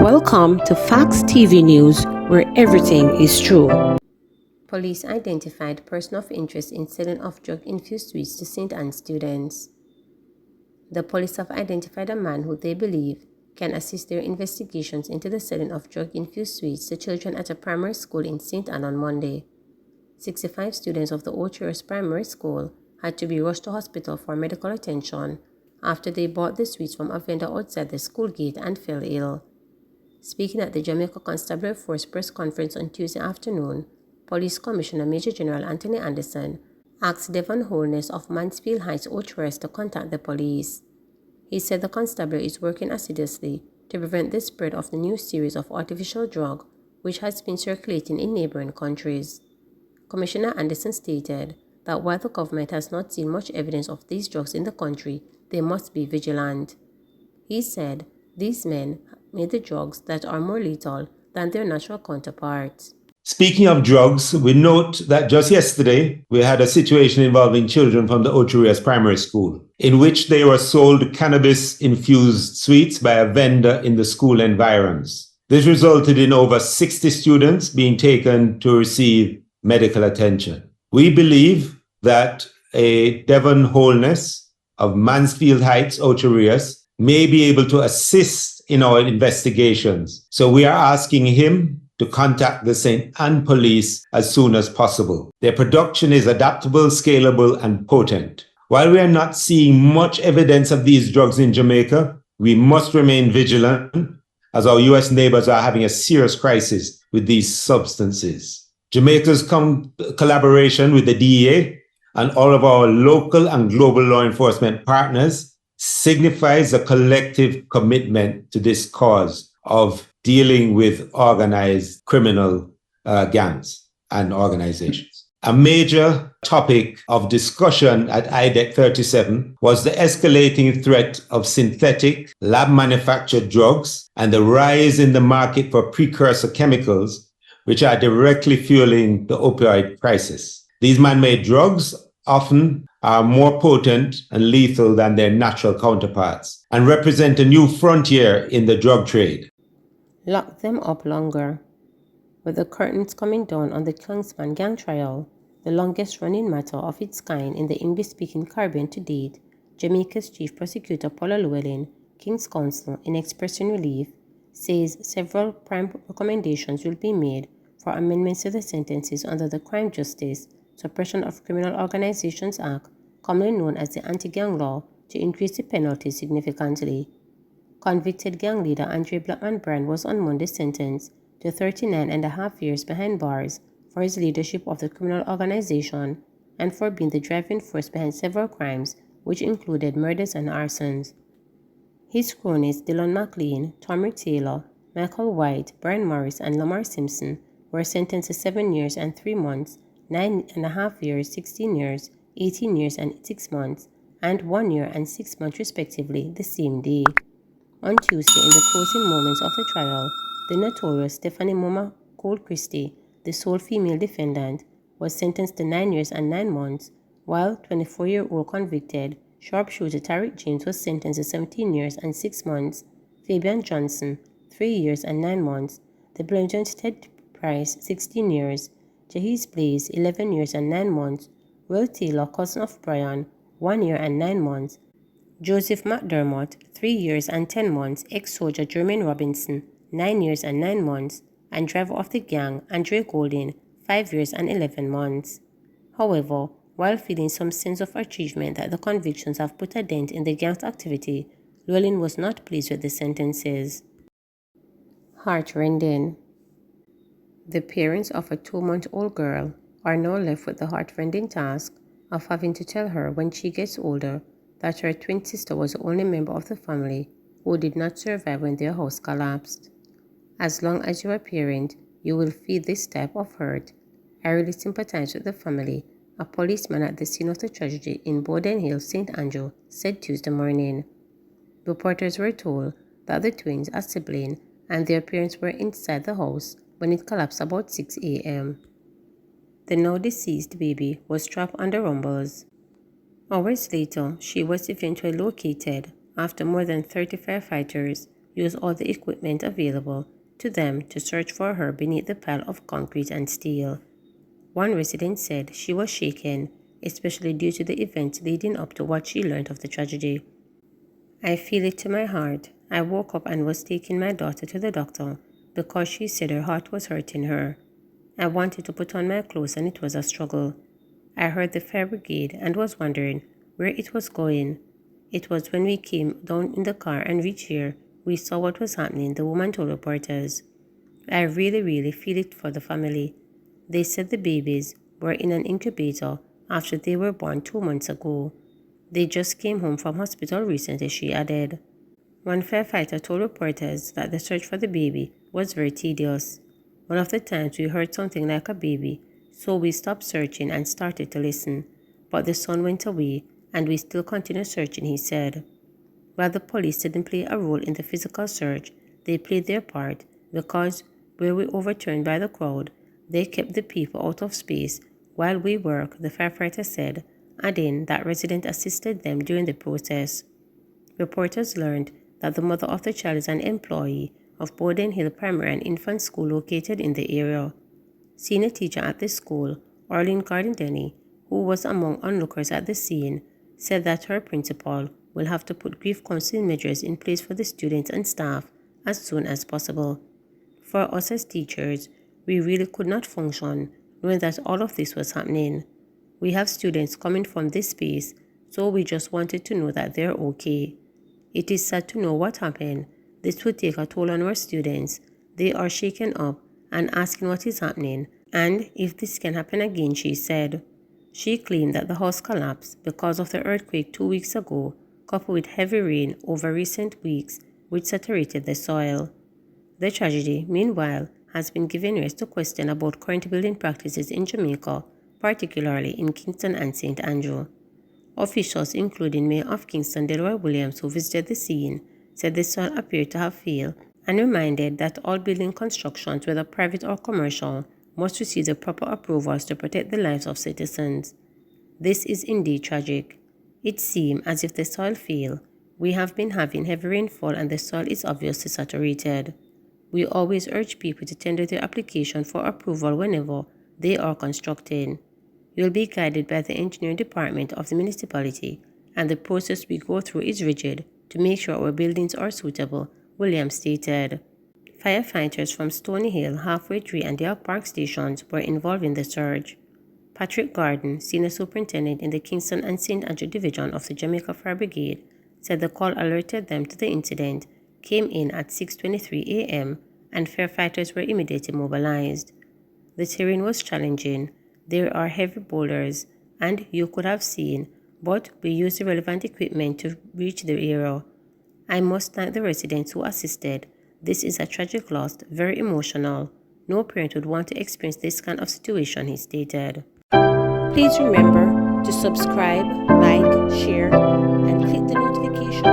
Welcome to Facts TV News, where everything is true. Police identified person of interest in selling of drug-infused sweets to St. Anne students. The police have identified a man who they believe can assist their investigations into the selling of drug-infused sweets to children at a primary school in St. Anne on Monday. 65 students of the Old Church Primary School had to be rushed to hospital for medical attention after they bought the sweets from a vendor outside the school gate and fell ill. Speaking at the Jamaica Constabulary Force press conference on Tuesday afternoon, Police Commissioner Major General Anthony Anderson asked Devon Holness of Mansfield Heights Ochres to contact the police. He said the constabulary is working assiduously to prevent the spread of the new series of artificial drug which has been circulating in neighboring countries. Commissioner Anderson stated that while the government has not seen much evidence of these drugs in the country, they must be vigilant. He said these men made the drugs that are more lethal than their natural counterparts. Speaking of drugs, we note that just yesterday we had a situation involving children from the Ocherias Primary School, in which they were sold cannabis-infused sweets by a vendor in the school environs. This resulted in over 60 students being taken to receive medical attention. We believe that a Devon Holness of Mansfield Heights, Ocherias, may be able to assist in our investigations. So we are asking him to contact the St. Anne Police as soon as possible. Their production is adaptable, scalable, and potent. While we are not seeing much evidence of these drugs in Jamaica, we must remain vigilant as our U.S. neighbors are having a serious crisis with these substances. Jamaica's collaboration with the DEA and all of our local and global law enforcement partners signifies a collective commitment to this cause of dealing with organized criminal gangs and organizations. A major topic of discussion at IDEC 37 was the escalating threat of synthetic lab-manufactured drugs and the rise in the market for precursor chemicals, which are directly fueling the opioid crisis. These man-made drugs often are more potent and lethal than their natural counterparts and represent a new frontier in the drug trade. Lock them up longer. With the curtains coming down on the Kingsman gang trial, the longest-running matter of its kind in the English-speaking Caribbean to date, Jamaica's Chief Prosecutor Paula Llewellyn, King's Counsel, in expressing relief, says several prime recommendations will be made for amendments to the sentences under the Crime Justice Suppression of Criminal Organizations Act, commonly known as the Anti-Gang Law, to increase the penalty significantly. Convicted gang leader Andre Blackman Brand was on Monday sentenced to 39.5 years behind bars for his leadership of the criminal organization and for being the driving force behind several crimes, which included murders and arsons. His cronies Dylan McLean, Tommy Taylor, Michael White, Brian Morris, and Lamar Simpson were sentenced to 7 years and 3 months, 9.5 years, 16 years, 18 years and 6 months, and 1 year and 6 months respectively the same day. On Tuesday, in the closing moments of the trial, the notorious Stephanie Moma Cole Christie, the sole female defendant, was sentenced to 9 years and 9 months, while 24-year-old convicted sharpshooter Tariq James was sentenced to 17 years and 6 months, Fabian Johnson, 3 years and 9 months, the Belgian Ted Price, 16 years, Jahiz Blaze, 11 years and 9 months, Will Taylor, cousin of Brian, 1 year and 9 months, Joseph McDermott, 3 years and 10 months, ex-soldier Jermaine Robinson, 9 years and 9 months, and driver of the gang, Andre Golden, 5 years and 11 months. However, while feeling some sense of achievement that the convictions have put a dent in the gang's activity, Llewellyn was not pleased with the sentences. Heartrending. The parents of a 2-month-old girl are now left with the heartrending task of having to tell her when she gets older that her twin sister was the only member of the family who did not survive when their house collapsed. As long as you're a parent, you will feel this type of hurt. I really sympathize with the family, a policeman at the scene of the tragedy in Bowden Hill, St. Andrew, said Tuesday morning. Reporters were told that the twins, a sibling, and their parents were inside the house when it collapsed about 6 a.m. The now deceased baby was trapped under rumbles. Hours later, she was eventually located after more than 30 firefighters use all the equipment available to them to search for her beneath the pile of concrete and steel. One resident said she was shaken, especially due to the events leading up to what she learned of the tragedy. "I feel it to my heart. I woke up and was taking my daughter to the doctor because she said her heart was hurting her. I wanted to put on my clothes and it was a struggle. I heard the fire brigade and was wondering where it was going. It was when we came down in the car and reached here, we saw what was happening," the woman told reporters. "I really feel it for the family. They said the babies were in an incubator after they were born 2 months ago. They just came home from hospital recently," she added. One firefighter told reporters that the search for the baby was very tedious. "One of the times we heard something like a baby, so we stopped searching and started to listen. But the sun went away and we still continued searching," he said. While the police didn't play a role in the physical search, they played their part because where we overturned by the crowd, they kept the people out of space while we work, the firefighter said, adding that residents assisted them during the process. Reporters learned that the mother of the child is an employee of Borden Hill Primary and Infant School located in the area. Senior teacher at the school, Arlene Gardendeni, who was among onlookers at the scene, said that her principal will have to put grief counseling measures in place for the students and staff as soon as possible. "For us as teachers, we really could not function knowing that all of this was happening. We have students coming from this space, so we just wanted to know that they're okay. It is sad to know what happened. This would take a toll on our students. They are shaken up and asking what is happening and if this can happen again," she said. She claimed that the house collapsed because of the earthquake 2 weeks ago, coupled with heavy rain over recent weeks, which saturated the soil. The tragedy, meanwhile, has been giving rise to questions about current building practices in Jamaica, particularly in Kingston and St. Andrew. Officials, including Mayor of Kingston Delroy Williams, who visited the scene, said the soil appeared to have failed and reminded that all building constructions, whether private or commercial, must receive the proper approvals to protect the lives of citizens. This is indeed tragic. It seems as if the soil failed. We have been having heavy rainfall and the soil is obviously saturated. We always urge people to tender their application for approval whenever they are constructing. You'll be guided by the engineering department of the municipality, and the process we go through is rigid to make sure our buildings are suitable," Williams stated. Firefighters from Stony Hill, Halfway Tree, and Dale Park stations were involved in the search. Patrick Garden, senior superintendent in the Kingston and St. Andrew Division of the Jamaica Fire Brigade, said the call alerted them to the incident came in at 6:23 a.m. and firefighters were immediately mobilized. The terrain was challenging. There are heavy boulders, and you could have seen, but we used the relevant equipment to reach the area. "I must thank the residents who assisted. This is a tragic loss, very emotional. No parent would want to experience this kind of situation," he stated. Please remember to subscribe, like, share, and click the notification